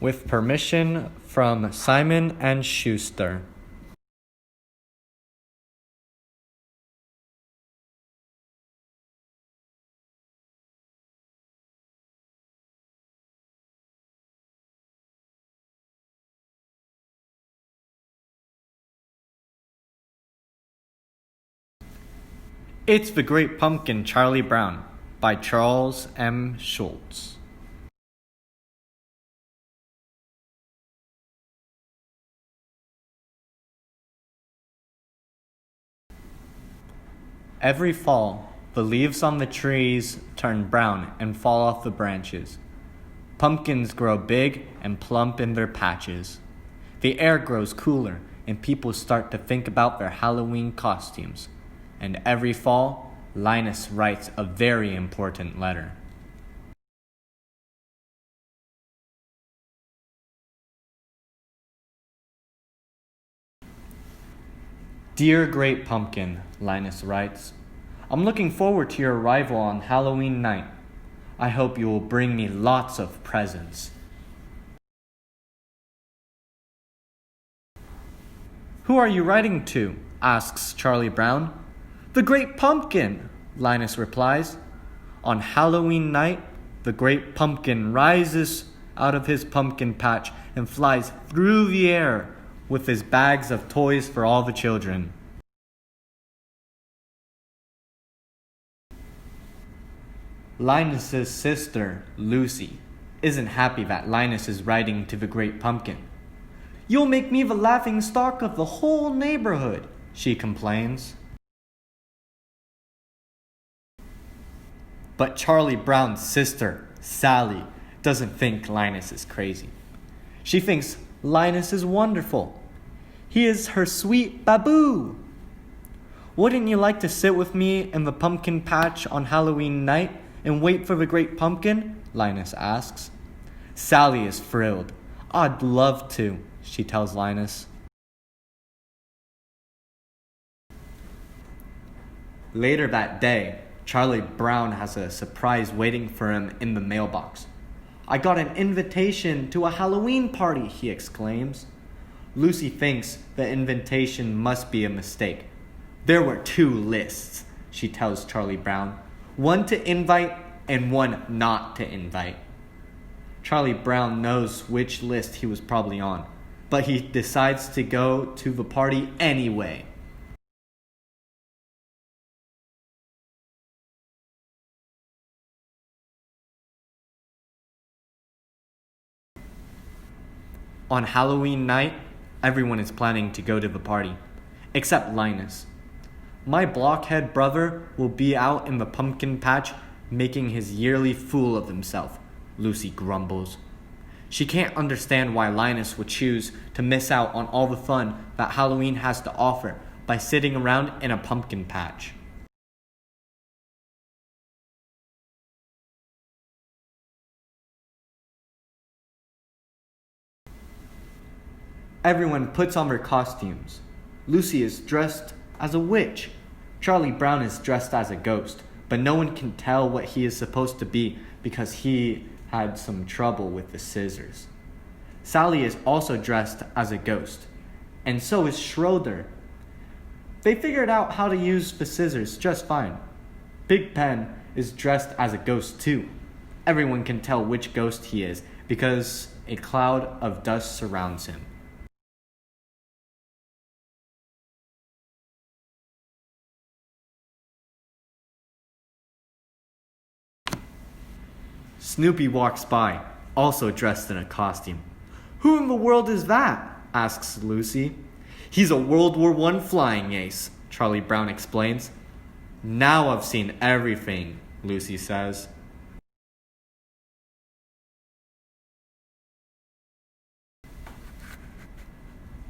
with permission from Simon and Schuster. It's the Great Pumpkin, Charlie Brown, by Charles M. Schultz. Every fall, the leaves on the trees turn brown and fall off the branches. Pumpkins grow big and plump in their patches. The air grows cooler and people start to think about their Halloween costumes. And every fall, Linus writes a very important letter. Dear Great Pumpkin, Linus writes, I'm looking forward to your arrival on Halloween night. I hope you will bring me lots of presents. Who are you writing to? Asks Charlie Brown. The Great Pumpkin, Linus replies. On Halloween night, the Great Pumpkin rises out of his pumpkin patch and flies through the air with his bags of toys for all the children. Linus's sister, Lucy, isn't happy that Linus is writing to the Great Pumpkin. You'll make me the laughing stock of the whole neighborhood, she complains. But Charlie Brown's sister, Sally, doesn't think Linus is crazy. She thinks Linus is wonderful. He is her sweet baboo. Wouldn't you like to sit with me in the pumpkin patch on Halloween night and wait for the Great Pumpkin? Linus asks. Sally is thrilled. I'd love to, she tells Linus. Later that day, Charlie Brown has a surprise waiting for him in the mailbox. I got an invitation to a Halloween party, he exclaims. Lucy thinks the invitation must be a mistake. There were 2 lists, she tells Charlie Brown. One to invite and one not to invite. Charlie Brown knows which list he was probably on, but he decides to go to the party anyway. On Halloween night, everyone is planning to go to the party, except Linus. My blockhead brother will be out in the pumpkin patch making his yearly fool of himself, Lucy grumbles. She can't understand why Linus would choose to miss out on all the fun that Halloween has to offer by sitting around in a pumpkin patch. Everyone puts on their costumes. Lucy is dressed as a witch. Charlie Brown is dressed as a ghost, but no one can tell what he is supposed to be because he had some trouble with the scissors. Sally is also dressed as a ghost, and so is Schroeder. They figured out how to use the scissors just fine. Big Pen is dressed as a ghost too. Everyone can tell which ghost he is because a cloud of dust surrounds him. Snoopy walks by, also dressed in a costume. Who in the world is that? Asks Lucy. He's a World War I flying ace, Charlie Brown explains. Now I've seen everything, Lucy says.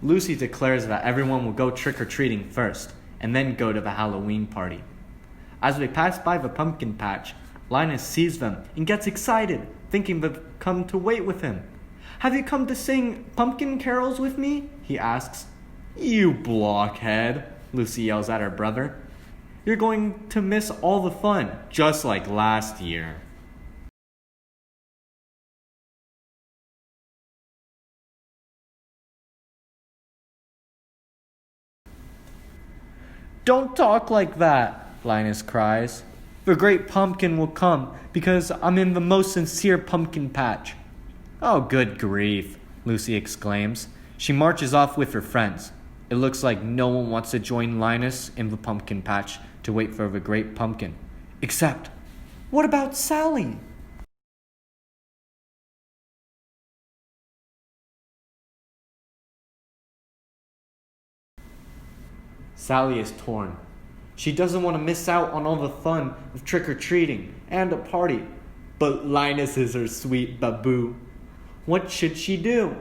Lucy declares that everyone will go trick-or-treating first, and then go to the Halloween party. As they pass by the pumpkin patch, Linus sees them and gets excited, thinking they've come to wait with him. Have you come to sing pumpkin carols with me? He asks. You blockhead, Lucy yells at her brother. You're going to miss all the fun, just like last year. Don't talk like that, Linus cries. The great pumpkin will come because I'm in the most sincere pumpkin patch. Oh, good grief, Lucy exclaims. She marches off with her friends. It looks like no one wants to join Linus in the pumpkin patch to wait for the great pumpkin. Except, what about Sally? Sally is torn. She doesn't want to miss out on all the fun of trick-or-treating and a party. But Linus is her sweet baboo. What should she do?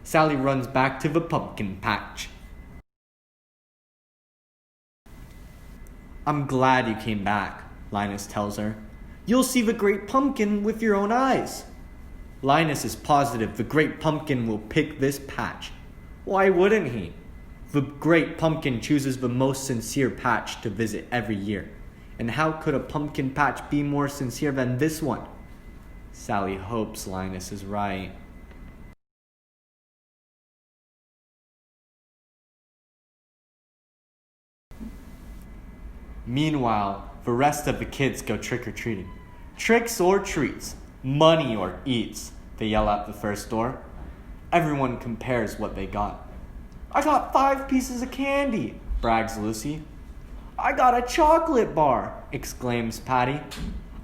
Sally runs back to the pumpkin patch. I'm glad you came back, Linus tells her. You'll see the great pumpkin with your own eyes. Linus is positive the great pumpkin will pick this patch. Why wouldn't he? The great pumpkin chooses the most sincere patch to visit every year. And how could a pumpkin patch be more sincere than this one? Sally hopes Linus is right. Meanwhile, the rest of the kids go trick-or-treating. Tricks or treats, money or eats, they yell at the first door. Everyone compares what they got. I got 5 pieces of candy, brags Lucy. I got a chocolate bar, exclaims Patty.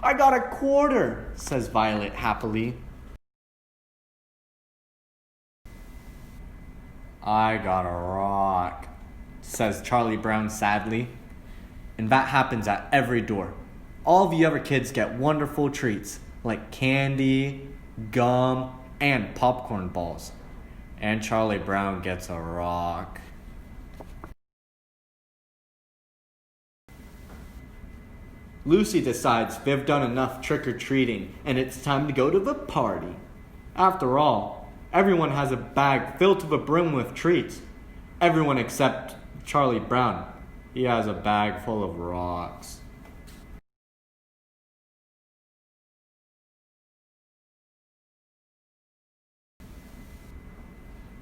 I got a quarter, says Violet happily. I got a rock, says Charlie Brown sadly. And that happens at every door. All the other kids get wonderful treats, like candy, gum, and popcorn balls. And Charlie Brown gets a rock. Lucy decides they've done enough trick-or-treating and it's time to go to the party. After all, everyone has a bag filled to the brim with treats. Everyone except Charlie Brown. He has a bag full of rocks.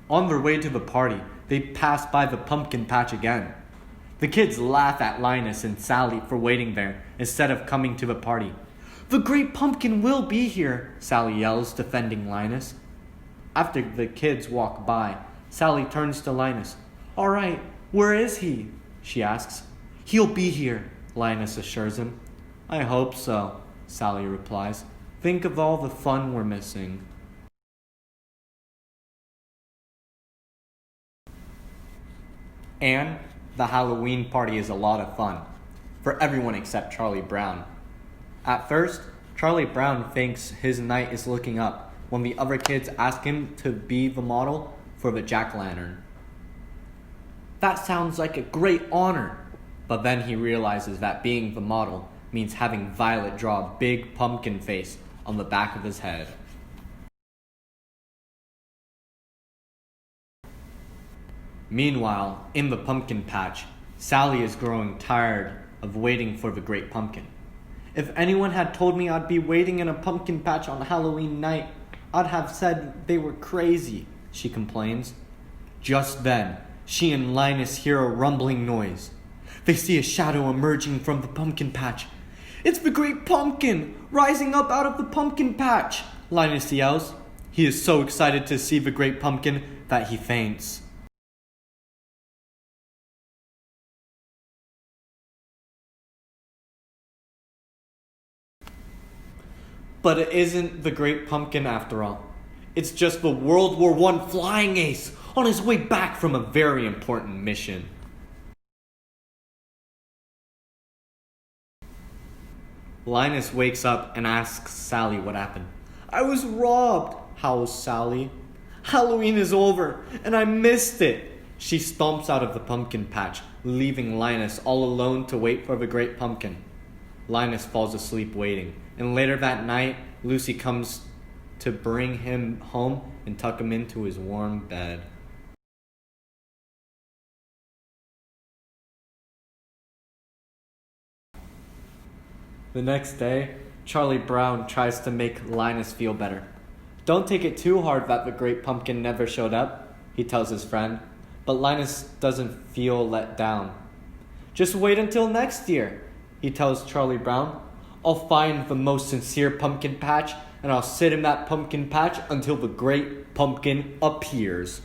On their way to the party, they pass by the pumpkin patch again. The kids laugh at Linus and Sally for waiting there instead of coming to the party. The great pumpkin will be here, Sally yells, defending Linus. After the kids walk by, Sally turns to Linus. All right, where is he? She asks. He'll be here, Linus assures him. I hope so, Sally replies. Think of all the fun we're missing. And the Halloween party is a lot of fun, for everyone except Charlie Brown. At first, Charlie Brown thinks his night is looking up when the other kids ask him to be the model for the jack-o'-lantern. That sounds like a great honor, but then he realizes that being the model means having Violet draw a big pumpkin face on the back of his head. Meanwhile, in the pumpkin patch, Sally is growing tired of waiting for the great pumpkin. If anyone had told me I'd be waiting in a pumpkin patch on Halloween night, I'd have said they were crazy, she complains. Just then, she and Linus hear a rumbling noise. They see a shadow emerging from the pumpkin patch. It's the great pumpkin, rising up out of the pumpkin patch, Linus yells. He is so excited to see the great pumpkin that he faints. But it isn't the great pumpkin after all. It's just the World War I flying ace on his way back from a very important mission. Linus wakes up and asks Sally what happened. I was robbed, howls Sally. Halloween is over, and I missed it. She stomps out of the pumpkin patch, leaving Linus all alone to wait for the great pumpkin. Linus falls asleep waiting, and later that night, Lucy comes to bring him home and tuck him into his warm bed. The next day, Charlie Brown tries to make Linus feel better. Don't take it too hard that the great pumpkin never showed up, he tells his friend, but Linus doesn't feel let down. Just wait until next year, he tells Charlie Brown. I'll find the most sincere pumpkin patch, and I'll sit in that pumpkin patch until the great pumpkin appears.